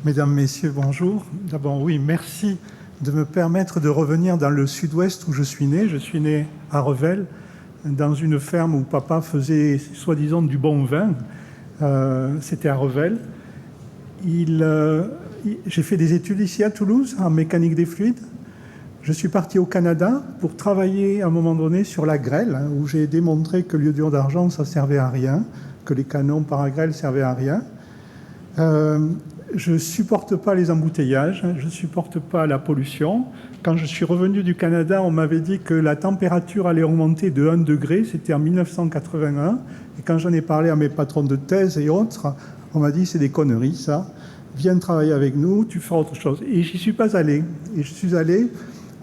Mesdames, Messieurs, bonjour. D'abord, oui, merci de me permettre de revenir dans le sud-ouest où je suis né. Je suis né à Revel, dans une ferme où papa faisait, soi-disant, du bon vin. C'était à Revel. J'ai fait des études ici à Toulouse, en mécanique des fluides. Je suis parti au Canada pour travailler à un moment donné sur la grêle, où j'ai démontré que l'iodure d'argent, ça ne servait à rien, que les canons par grêle ne servaient à rien. Je ne supporte pas les embouteillages, je ne supporte pas la pollution. Quand je suis revenu du Canada, on m'avait dit que la température allait augmenter de 1 degré, c'était en 1981. Et quand j'en ai parlé à mes patrons de thèse et autres, on m'a dit c'est des conneries ça, viens travailler avec nous, tu feras autre chose. Et j'y suis pas allé. Et je suis allé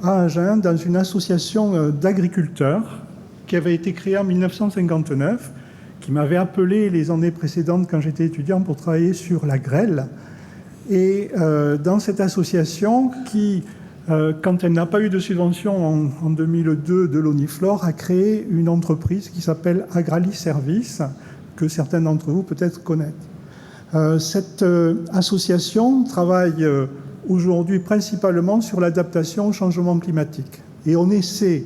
à Agen dans une association d'agriculteurs qui avait été créée en 1959, qui m'avait appelé les années précédentes quand j'étais étudiant pour travailler sur la grêle. Et dans cette association qui, quand elle n'a pas eu de subvention en 2002 de l'ONIFLOR, a créé une entreprise qui s'appelle Agralis Services, que certains d'entre vous peut-être connaissent. Cette association travaille aujourd'hui principalement sur l'adaptation au changement climatique. Et on essaie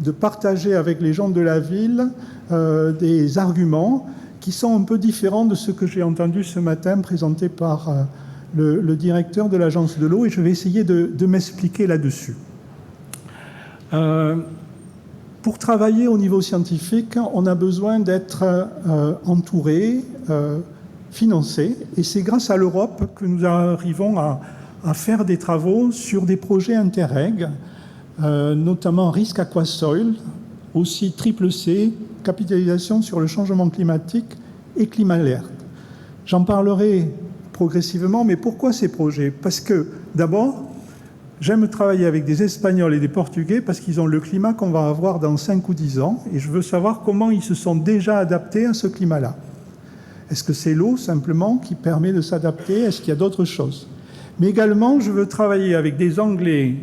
de partager avec les gens de la ville des arguments qui sont un peu différents de ce que j'ai entendu ce matin présenté par le directeur de l'Agence de l'eau, et je vais essayer de m'expliquer là-dessus. Pour travailler au niveau scientifique, on a besoin d'être entouré, financé, et c'est grâce à l'Europe que nous arrivons à faire des travaux sur des projets Interreg, notamment Risk Aquasoil, aussi Triple C, capitalisation sur le changement climatique et Climat Alert. J'en parlerai progressivement, mais pourquoi ces projets? Parce que, d'abord, j'aime travailler avec des Espagnols et des Portugais parce qu'ils ont le climat qu'on va avoir dans 5 ou 10 ans, et je veux savoir comment ils se sont déjà adaptés à ce climat-là. Est-ce que c'est l'eau, simplement, qui permet de s'adapter? Est-ce qu'il y a d'autres choses? Mais également, je veux travailler avec des Anglais,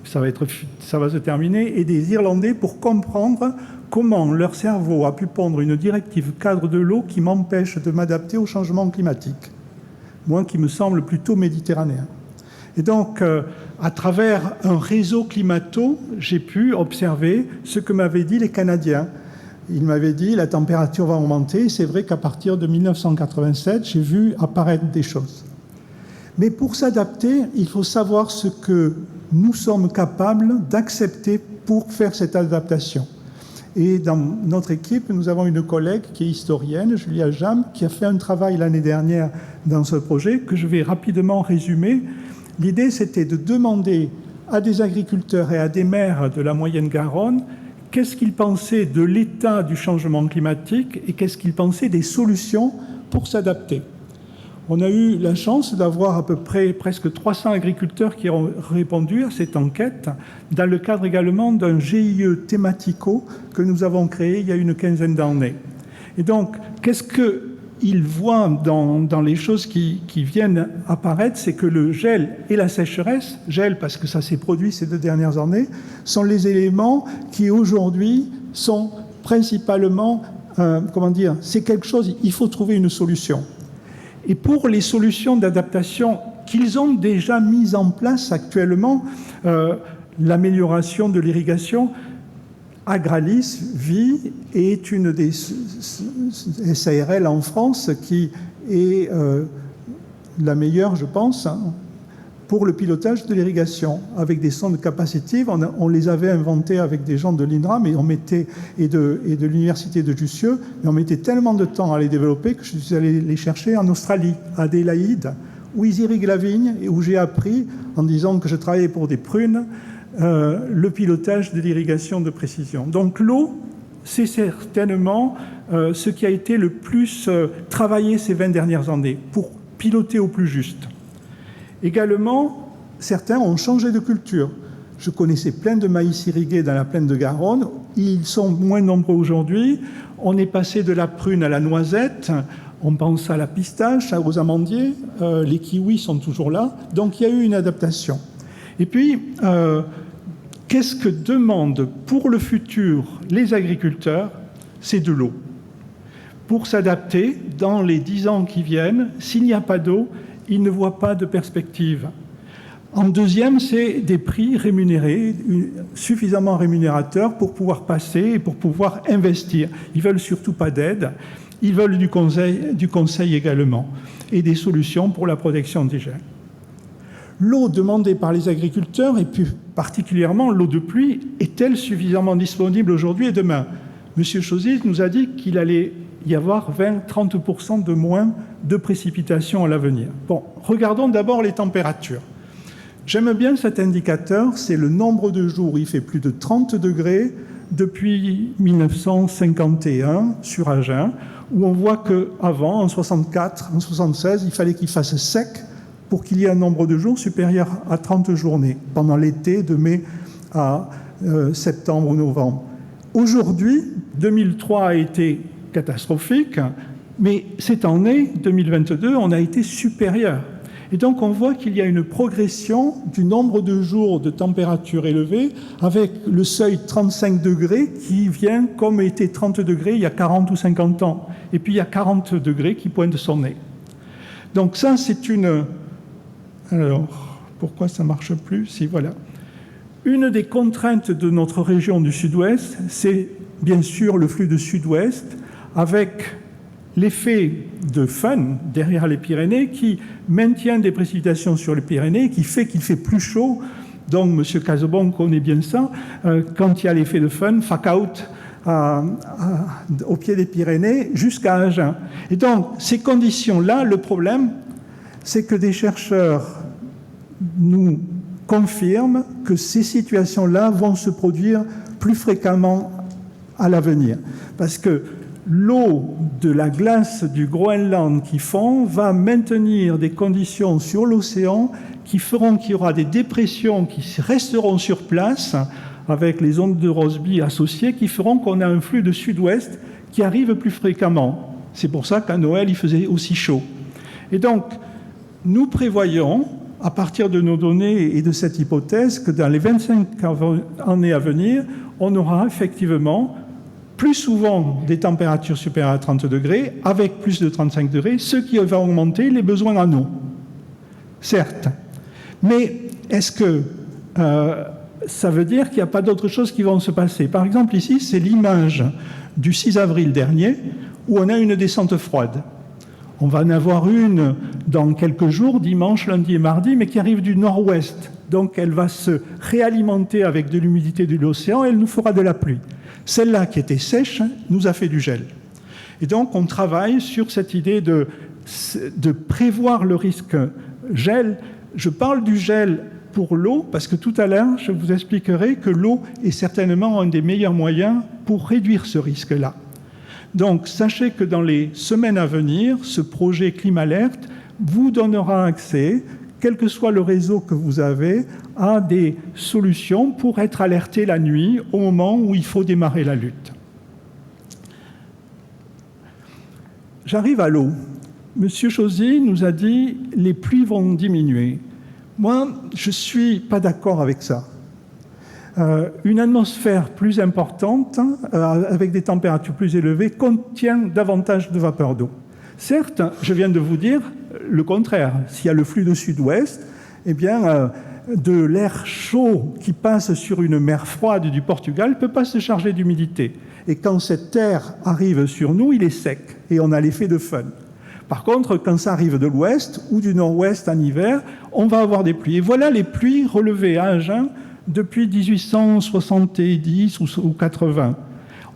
ça va se terminer, et des Irlandais pour comprendre comment leur cerveau a pu pondre une directive cadre de l'eau qui m'empêche de m'adapter au changement climatique. Moi qui me semble plutôt méditerranéen. Et donc, à travers un réseau climato, j'ai pu observer ce que m'avaient dit les Canadiens. Ils m'avaient dit la température va augmenter. C'est vrai qu'à partir de 1987, j'ai vu apparaître des choses. Mais pour s'adapter, il faut savoir ce que nous sommes capables d'accepter pour faire cette adaptation. Et dans notre équipe, nous avons une collègue qui est historienne, Julia Jam, qui a fait un travail l'année dernière dans ce projet que je vais rapidement résumer. L'idée, c'était de demander à des agriculteurs et à des maires de la Moyenne-Garonne qu'est-ce qu'ils pensaient de l'état du changement climatique et qu'est-ce qu'ils pensaient des solutions pour s'adapter. On a eu la chance d'avoir à peu près presque 300 agriculteurs qui ont répondu à cette enquête dans le cadre également d'un GIE thématico que nous avons créé il y a une quinzaine d'années. Et donc, qu'est-ce qu'ils voient dans les choses qui viennent apparaître? C'est que le gel et la sécheresse, gel parce que ça s'est produit ces 2 dernières années, sont les éléments qui aujourd'hui sont principalement, c'est quelque chose, il faut trouver une solution. Et pour les solutions d'adaptation qu'ils ont déjà mises en place actuellement, l'amélioration de l'irrigation, Agralis vit et est une des SARL en France qui est la meilleure, je pense, pour le pilotage de l'irrigation, avec des sondes capacitives. On les avait inventées avec des gens de l'INRA et de l'Université de Jussieu, mais on mettait tellement de temps à les développer que je suis allé les chercher en Australie, à Adélaïde, où ils irriguent la vigne et où j'ai appris, en disant que je travaillais pour des prunes, le pilotage de l'irrigation de précision. Donc l'eau, c'est certainement ce qui a été le plus travaillé ces 20 dernières années, pour piloter au plus juste. Également, certains ont changé de culture. Je connaissais plein de maïs irrigués dans la plaine de Garonne. Ils sont moins nombreux aujourd'hui. On est passé de la prune à la noisette. On pense à la pistache, aux amandiers. Les kiwis sont toujours là. Donc, il y a eu une adaptation. Et puis, qu'est-ce que demandent pour le futur les agriculteurs? C'est de l'eau. Pour s'adapter, dans les 10 ans qui viennent, s'il n'y a pas d'eau, ils ne voient pas de perspective. En deuxième, c'est des prix rémunérés, suffisamment rémunérateurs pour pouvoir passer et pour pouvoir investir. Ils ne veulent surtout pas d'aide, ils veulent du conseil également et des solutions pour la protection des gènes. L'eau demandée par les agriculteurs, et plus particulièrement l'eau de pluie, est-elle suffisamment disponible aujourd'hui et demain? M. Chauzy nous a dit qu'il allait y avoir 20-30% de moins de précipitations à l'avenir. Bon, regardons d'abord les températures. J'aime bien cet indicateur, c'est le nombre de jours où il fait plus de 30 degrés depuis 1951 sur Agen, où on voit qu'avant, en 64, en 76, il fallait qu'il fasse sec pour qu'il y ait un nombre de jours supérieur à 30 journées, pendant l'été de mai à septembre ou novembre. Aujourd'hui, 2003 a été catastrophique, mais cette année, 2022, on a été supérieur. Et donc, on voit qu'il y a une progression du nombre de jours de température élevée avec le seuil 35 degrés qui vient comme était 30 degrés il y a 40 ou 50 ans. Et puis, il y a 40 degrés qui pointent son nez. Donc ça, c'est une... Alors, pourquoi ça ne marche plus? Si, voilà. Une des contraintes de notre région du sud-ouest, c'est bien sûr le flux de sud-ouest avec l'effet de Fun derrière les Pyrénées qui maintient des précipitations sur les Pyrénées, qui fait qu'il fait plus chaud. Donc, M. Casaubon connaît bien ça. Quand il y a l'effet de Fun, Facaut au pied des Pyrénées jusqu'à Agen. Et donc, ces conditions-là, le problème, c'est que des chercheurs nous confirment que ces situations-là vont se produire plus fréquemment à l'avenir. Parce que l'eau de la glace du Groenland qui fond va maintenir des conditions sur l'océan qui feront qu'il y aura des dépressions qui resteront sur place avec les ondes de Rossby associées qui feront qu'on a un flux de sud-ouest qui arrive plus fréquemment. C'est pour ça qu'à Noël, il faisait aussi chaud. Et donc, nous prévoyons, à partir de nos données et de cette hypothèse, que dans les 25 années à venir, on aura effectivement plus souvent des températures supérieures à 30 degrés, avec plus de 35 degrés, ce qui va augmenter les besoins en eau. Certes. Mais est-ce que ça veut dire qu'il n'y a pas d'autre chose qui vont se passer? Par exemple, ici, c'est l'image du 6 avril dernier, où on a une descente froide. On va en avoir une dans quelques jours, dimanche, lundi et mardi, mais qui arrive du nord-ouest. Donc, elle va se réalimenter avec de l'humidité de l'océan et elle nous fera de la pluie. Celle-là, qui était sèche, nous a fait du gel. Et donc, on travaille sur cette idée de prévoir le risque gel. Je parle du gel pour l'eau, parce que tout à l'heure, je vous expliquerai que l'eau est certainement un des meilleurs moyens pour réduire ce risque-là. Donc, sachez que dans les semaines à venir, ce projet ClimaAlert vous donnera accès, quel que soit le réseau que vous avez, à des solutions pour être alerté la nuit au moment où il faut démarrer la lutte. J'arrive à l'eau. Monsieur Chauzy nous a dit « les pluies vont diminuer ». Moi, je ne suis pas d'accord avec ça. Une atmosphère plus importante, avec des températures plus élevées, contient davantage de vapeur d'eau. Certes, je viens de vous dire le contraire. S'il y a le flux de sud-ouest, eh bien, de l'air chaud qui passe sur une mer froide du Portugal ne peut pas se charger d'humidité. Et quand cet air arrive sur nous, il est sec et on a l'effet de Fun. Par contre, quand ça arrive de l'ouest ou du nord-ouest en hiver, on va avoir des pluies. Et voilà les pluies relevées à Agen depuis 1870 ou 80.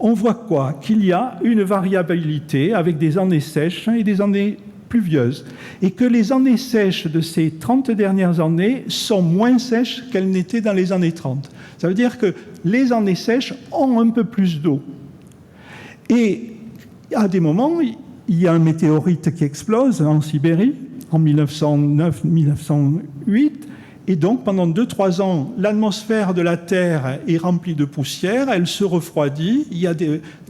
On voit quoi? Qu'il y a une variabilité avec des années sèches et des années pluvieuses. Et que les années sèches de ces 30 dernières années sont moins sèches qu'elles n'étaient dans les années 30. Ça veut dire que les années sèches ont un peu plus d'eau. Et à des moments, il y a un météorite qui explose en Sibérie en 1909-1908. Et donc, pendant 2-3 ans, l'atmosphère de la Terre est remplie de poussière, elle se refroidit,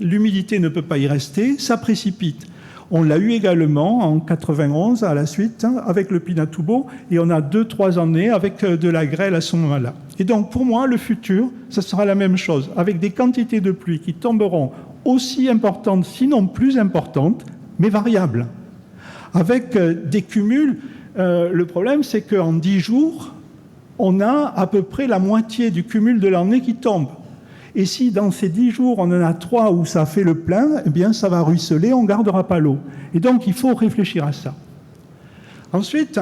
l'humidité ne peut pas y rester, ça précipite. On l'a eu également en 91 à la suite avec le Pinatubo, et on a 2-3 années avec de la grêle à ce moment-là. Et donc, pour moi, le futur, ce sera la même chose, avec des quantités de pluie qui tomberont aussi importantes, sinon plus importantes, mais variables, avec des cumuls Le problème, c'est qu'en 10 jours, on a à peu près la moitié du cumul de l'année qui tombe. Et si dans ces 10 jours, on en a 3 où ça fait le plein, eh bien, ça va ruisseler, on ne gardera pas l'eau. Et donc, il faut réfléchir à ça. Ensuite,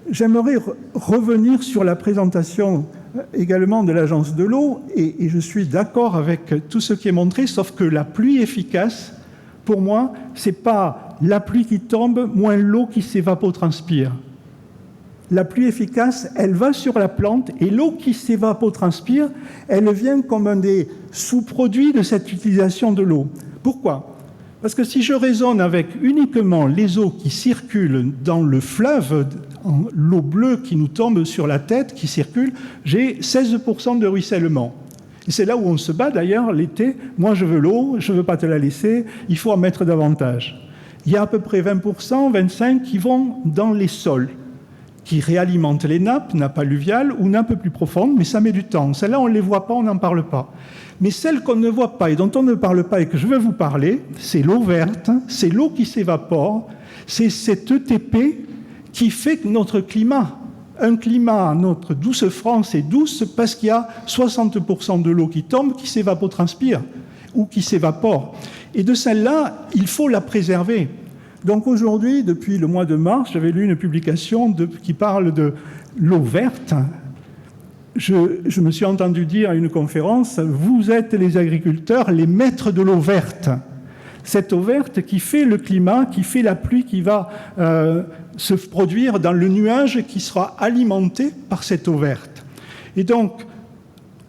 j'aimerais revenir sur la présentation également de l'Agence de l'eau, et je suis d'accord avec tout ce qui est montré, sauf que la pluie efficace, pour moi, ce n'est pas la pluie qui tombe, moins l'eau qui s'évapotranspire. La pluie efficace, elle va sur la plante, et l'eau qui s'évapotranspire, elle vient comme un des sous-produits de cette utilisation de l'eau. Pourquoi ? Parce que si je raisonne avec uniquement les eaux qui circulent dans le fleuve, l'eau bleue qui nous tombe sur la tête, qui circule, j'ai 16% de ruissellement. Et c'est là où on se bat d'ailleurs l'été. Moi, je veux l'eau, je ne veux pas te la laisser, il faut en mettre davantage. Il y a à peu près 20%, 25% qui vont dans les sols, qui réalimentent les nappes alluviales ou nappes plus profondes, mais ça met du temps. Celles-là, on ne les voit pas, on n'en parle pas. Mais celle qu'on ne voit pas et dont on ne parle pas et que je vais vous parler, c'est l'eau verte, c'est l'eau qui s'évapore, c'est cet ETP qui fait que notre climat, un climat, notre douce France est douce parce qu'il y a 60% de l'eau qui tombe, qui s'évapotranspire ou qui s'évapore. Et de celle-là, il faut la préserver. Donc aujourd'hui, depuis le mois de mars, j'avais lu une publication qui parle de l'eau verte. Je me suis entendu dire à une conférence, vous êtes les agriculteurs, les maîtres de l'eau verte. Cette eau verte qui fait le climat, qui fait la pluie qui va se produire dans le nuage qui sera alimenté par cette eau verte. Et donc,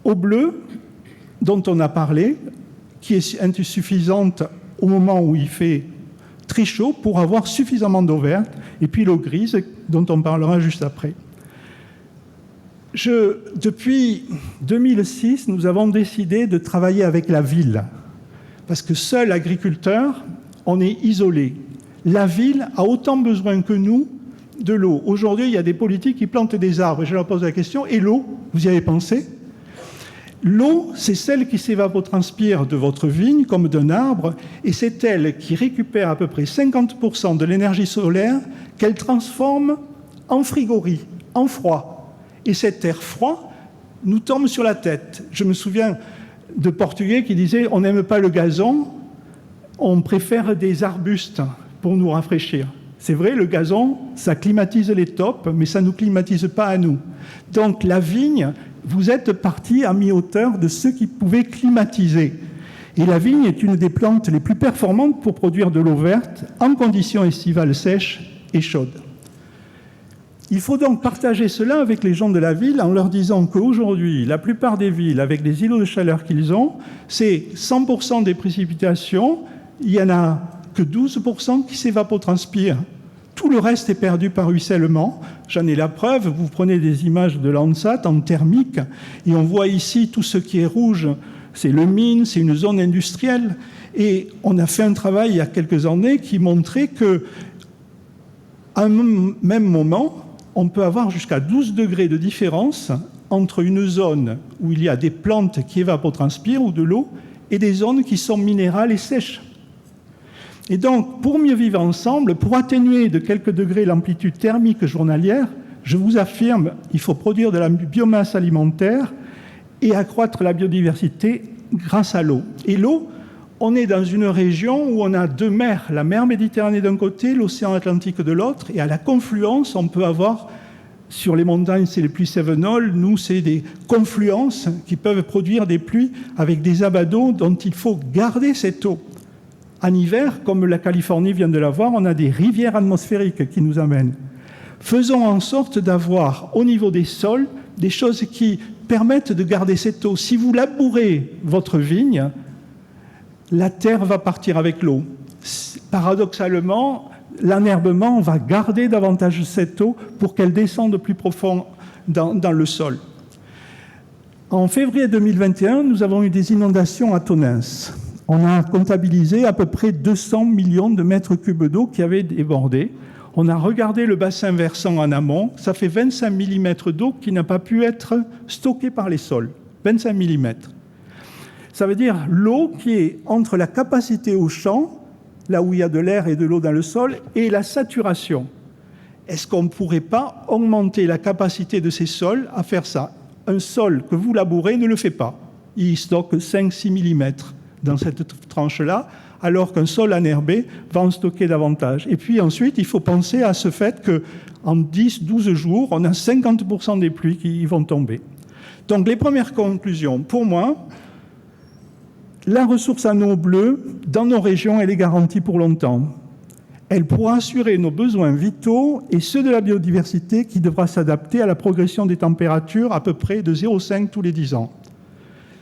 eau bleue, dont on a parlé, qui est insuffisante au moment où il fait très chaud pour avoir suffisamment d'eau verte, et puis l'eau grise, dont on parlera juste après. Depuis 2006, nous avons décidé de travailler avec la ville, parce que seul agriculteur, on est isolé. La ville a autant besoin que nous de l'eau. Aujourd'hui, il y a des politiques qui plantent des arbres, et je leur pose la question, et l'eau, vous y avez pensé ? L'eau, c'est celle qui s'évapotranspire de votre vigne comme d'un arbre, et c'est elle qui récupère à peu près 50% de l'énergie solaire qu'elle transforme en frigorie, en froid. Et cet air froid nous tombe sur la tête. Je me souviens de Portugais qui disaient « on n'aime pas le gazon, on préfère des arbustes pour nous rafraîchir ». C'est vrai, le gazon, ça climatise les tops, mais ça ne nous climatise pas à nous. Donc la vigne, vous êtes parti à mi-hauteur de ceux qui pouvaient climatiser. Et la vigne est une des plantes les plus performantes pour produire de l'eau verte en conditions estivales sèches et chaudes. Il faut donc partager cela avec les gens de la ville en leur disant qu'aujourd'hui, la plupart des villes, avec les îlots de chaleur qu'ils ont, c'est 100% des précipitations, il n'y en a que 12% qui s'évapotranspirent. Tout le reste est perdu par ruissellement. J'en ai la preuve, vous prenez des images de Landsat en thermique, et on voit ici tout ce qui est rouge, c'est le mine, c'est une zone industrielle. Et on a fait un travail il y a quelques années qui montrait qu'à un même moment, on peut avoir jusqu'à 12 degrés de différence entre une zone où il y a des plantes qui évapotranspirent ou de l'eau et des zones qui sont minérales et sèches. Et donc, pour mieux vivre ensemble, pour atténuer de quelques degrés l'amplitude thermique journalière, je vous affirme, il faut produire de la biomasse alimentaire et accroître la biodiversité grâce à l'eau. Et l'eau, on est dans une région où on a deux mers, la mer Méditerranée d'un côté, l'océan Atlantique de l'autre, et à la confluence, on peut avoir, sur les montagnes, c'est les pluies cévenoles, nous, c'est des confluences qui peuvent produire des pluies avec des abats d'eau dont il faut garder cette eau. En hiver, comme la Californie vient de l'avoir, on a des rivières atmosphériques qui nous amènent. Faisons en sorte d'avoir, au niveau des sols, des choses qui permettent de garder cette eau. Si vous labourez votre vigne, la terre va partir avec l'eau. Paradoxalement, l'enherbement va garder davantage cette eau pour qu'elle descende plus profond dans le sol. En février 2021, nous avons eu des inondations à Tonneins. On a comptabilisé à peu près 200 millions de mètres cubes d'eau qui avaient débordé. On a regardé le bassin versant en amont, ça fait 25 mm d'eau qui n'a pas pu être stockée par les sols. 25 mm. Ça veut dire l'eau qui est entre la capacité au champ, là où il y a de l'air et de l'eau dans le sol, et la saturation. est-ce qu'on ne pourrait pas augmenter la capacité de ces sols à faire ça? Un sol que vous labourez ne le fait pas. Il stocke 5-6 mm dans cette tranche-là, alors qu'un sol enherbé va en stocker davantage. Et puis ensuite, il faut penser à ce fait qu'en 10-12 jours, on a 50% des pluies qui vont tomber. Donc les premières conclusions, pour moi, la ressource en eau bleue, dans nos régions, elle est garantie pour longtemps. Elle pourra assurer nos besoins vitaux et ceux de la biodiversité qui devra s'adapter à la progression des températures à peu près de 0,5 tous les 10 ans.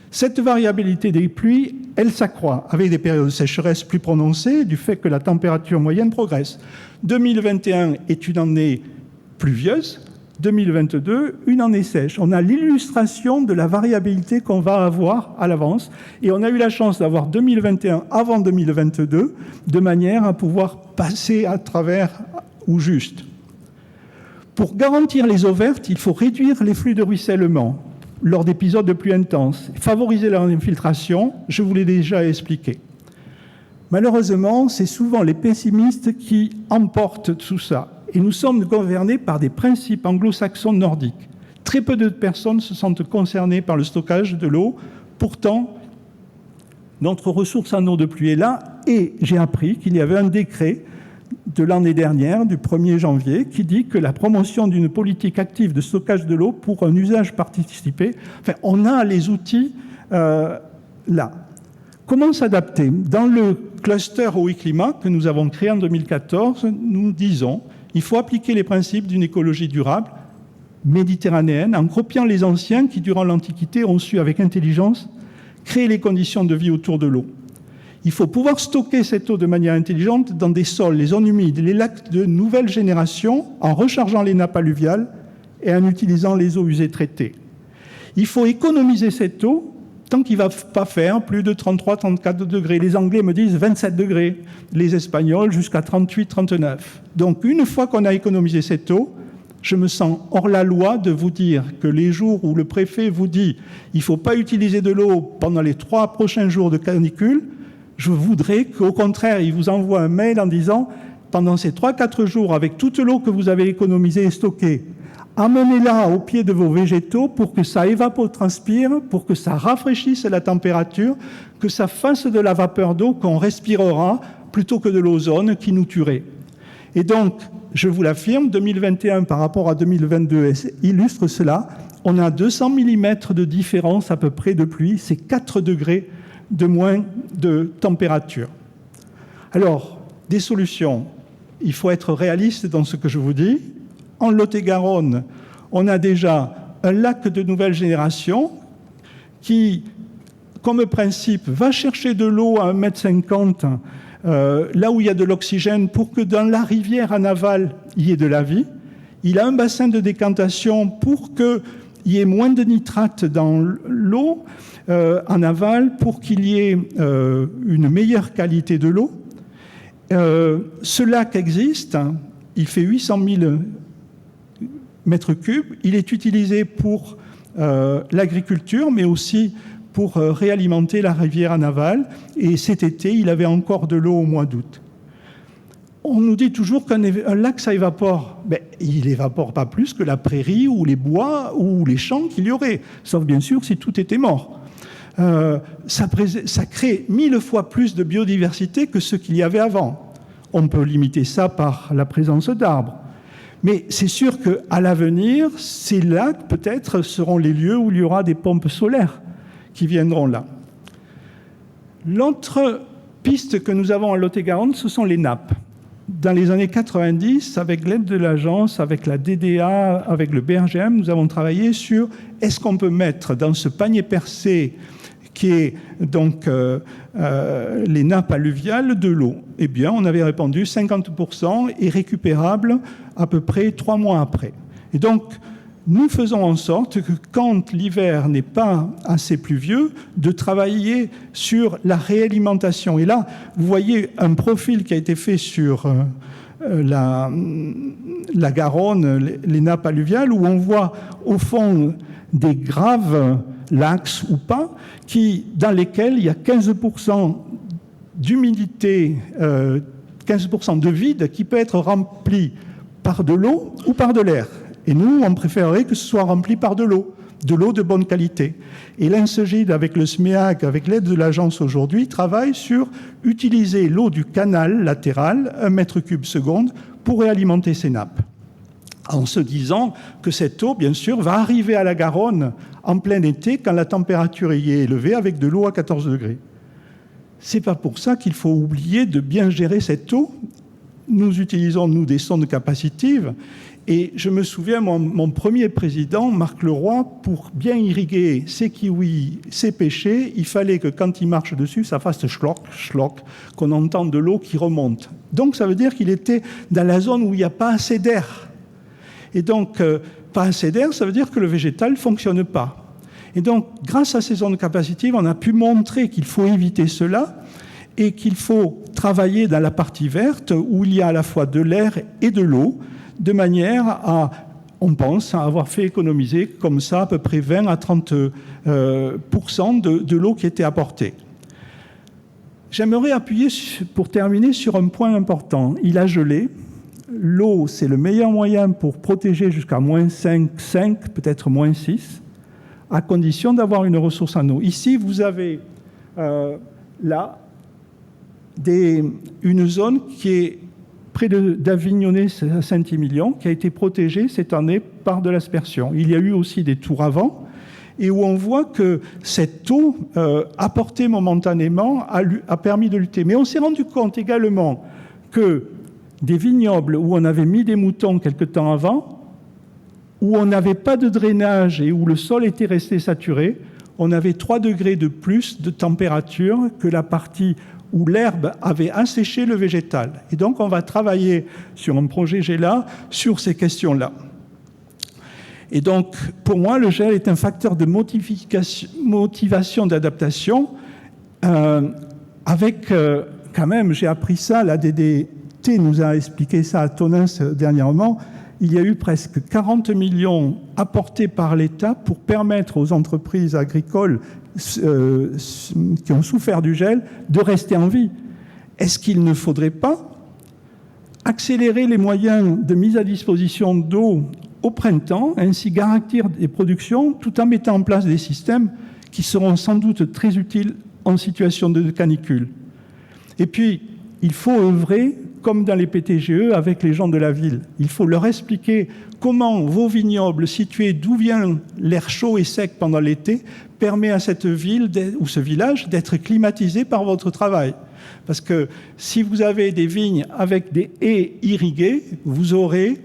Cette variabilité des pluies, elle s'accroît avec des périodes de sécheresse plus prononcées du fait que la température moyenne progresse. 2021 est une année pluvieuse, 2022, une année sèche. On a l'illustration de la variabilité qu'on va avoir à l'avance et on a eu la chance d'avoir 2021 avant 2022 de manière à pouvoir passer à travers ou juste. Pour garantir les eaux vertes, il faut réduire les flux de ruissellement lors d'épisodes de pluie intense, favoriser leur infiltration, je vous l'ai déjà expliqué. Malheureusement, c'est souvent les pessimistes qui emportent tout ça. Et nous sommes gouvernés par des principes anglo-saxons nordiques. Très peu de personnes se sentent concernées par le stockage de l'eau. Pourtant, notre ressource en eau de pluie est là. Et j'ai appris qu'il y avait un décret de l'année dernière, du 1er janvier, qui dit que la promotion d'une politique active de stockage de l'eau pour un usage participé, enfin, on a les outils là. Comment s'adapter? Dans le cluster eau et climat que nous avons créé en 2014, nous disons il faut appliquer les principes d'une écologie durable méditerranéenne en copiant les anciens qui, durant l'Antiquité, ont su avec intelligence créer les conditions de vie autour de l'eau. Il faut pouvoir stocker cette eau de manière intelligente dans des sols, les zones humides, les lacs de nouvelle génération, en rechargeant les nappes alluviales et en utilisant les eaux usées traitées. Il faut économiser cette eau tant qu'il ne va pas faire plus de 33-34 degrés. Les Anglais me disent 27 degrés, les Espagnols jusqu'à 38-39. Donc une fois qu'on a économisé cette eau, je me sens hors la loi de vous dire que les jours où le préfet vous dit il ne faut pas utiliser de l'eau pendant les 3 prochains jours de canicule, je voudrais qu'au contraire, il vous envoie un mail en disant pendant ces 3-4 jours, avec toute l'eau que vous avez économisée et stockée, amenez-la au pied de vos végétaux pour que ça évapotranspire, pour que ça rafraîchisse la température, que ça fasse de la vapeur d'eau qu'on respirera plutôt que de l'ozone qui nous tuerait. Et donc, je vous l'affirme, 2021 par rapport à 2022 illustre cela. On a 200 mm de différence à peu près de pluie, c'est 4 degrés de moins de température. Alors, des solutions. Il faut être réaliste dans ce que je vous dis. En Lot-et-Garonne, on a déjà un lac de nouvelle génération qui, comme principe, va chercher de l'eau à 1,50 m là où il y a de l'oxygène pour que dans la rivière en aval, il y ait de la vie. Il a un bassin de décantation pour qu'il y ait moins de nitrates dans l'eau en aval, pour qu'il y ait une meilleure qualité de l'eau. Ce lac existe, il fait 800 000 mètres cubes. Il est utilisé pour l'agriculture, mais aussi pour réalimenter la rivière en aval. Et cet été, il avait encore de l'eau au mois d'août. On nous dit toujours qu'un lac, ça évapore. Mais il n'évapore pas plus que la prairie ou les bois ou les champs qu'il y aurait, sauf bien sûr si tout était mort. Ça crée 1000 fois plus de biodiversité que ce qu'il y avait avant. On peut limiter ça par la présence d'arbres. Mais c'est sûr qu'à l'avenir, ces lacs, peut-être, seront les lieux où il y aura des pompes solaires qui viendront là. L'autre piste que nous avons à Lot-et-Garonne, ce sont les nappes. Dans les années 90, avec l'aide de l'agence, avec la DDA, avec le BRGM, nous avons travaillé sur est-ce qu'on peut mettre dans ce panier percé qui est donc les nappes alluviales de l'eau. Eh bien, on avait répondu 50% est récupérable à peu près 3 mois après. Et donc, nous faisons en sorte que quand l'hiver n'est pas assez pluvieux, de travailler sur la réalimentation. Et là, vous voyez un profil qui a été fait sur la Garonne, les nappes alluviales, où on voit au fond des graves lacs ou pas, dans lesquels il y a 15% d'humidité, 15% de vide qui peut être rempli par de l'eau ou par de l'air. Et nous, on préférerait que ce soit rempli par de l'eau de bonne qualité. Et l'INSEGID, avec le SMEAG, avec l'aide de l'agence aujourd'hui, travaille sur utiliser l'eau du canal latéral, 1 mètre cube seconde, pour réalimenter ces nappes. En se disant que cette eau, bien sûr, va arriver à la Garonne en plein été, quand la température y est élevée, avec de l'eau à 14 degrés. C'est pas pour ça qu'il faut oublier de bien gérer cette eau. Nous utilisons, nous, des sondes capacitives. Et je me souviens, mon premier président, Marc Leroy, pour bien irriguer ses kiwis, ses pêchers, il fallait que quand il marche dessus, ça fasse schlock, schlock, qu'on entende de l'eau qui remonte. Donc ça veut dire qu'il était dans la zone où il n'y a pas assez d'air. Et donc, pas assez d'air, ça veut dire que le végétal ne fonctionne pas. Et donc, grâce à ces zones capacitives, on a pu montrer qu'il faut éviter cela et qu'il faut travailler dans la partie verte où il y a à la fois de l'air et de l'eau, de manière à, on pense, à avoir fait économiser comme ça à peu près 20 à 30% de l'eau qui était apportée. J'aimerais appuyer, pour terminer, sur un point important. Il a gelé. L'eau, c'est le meilleur moyen pour protéger jusqu'à moins 5, peut-être moins 6, à condition d'avoir une ressource en eau. Ici, vous avez là une zone qui est près d'Avignonnet, Saint-Émilion, qui a été protégée cette année par de l'aspersion. Il y a eu aussi des tours avant, et où on voit que cette eau apportée momentanément a permis de lutter. Mais on s'est rendu compte également que des vignobles où on avait mis des moutons quelque temps avant, où on n'avait pas de drainage et où le sol était resté saturé, on avait 3 degrés de plus de température que la partie où l'herbe avait asséché le végétal. Et donc, on va travailler sur un projet GELA sur ces questions-là. Et donc, pour moi, le gel est un facteur de motivation d'adaptation avec, quand même, j'ai appris ça, la DDT nous a expliqué ça à Tonins dernièrement, il y a eu presque 40 millions apportés par l'État pour permettre aux entreprises agricoles qui ont souffert du gel de rester en vie. Est-ce qu'il ne faudrait pas accélérer les moyens de mise à disposition d'eau au printemps, ainsi garantir des productions tout en mettant en place des systèmes qui seront sans doute très utiles en situation de canicule? Et puis, il faut œuvrer comme dans les PTGE avec les gens de la ville. Il faut leur expliquer comment vos vignobles situés d'où vient l'air chaud et sec pendant l'été permet à cette ville ou ce village d'être climatisé par votre travail. Parce que si vous avez des vignes avec des haies irriguées, vous aurez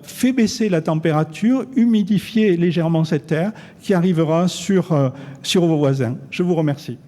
fait baisser la température, humidifié légèrement cette terre qui arrivera sur vos voisins. Je vous remercie.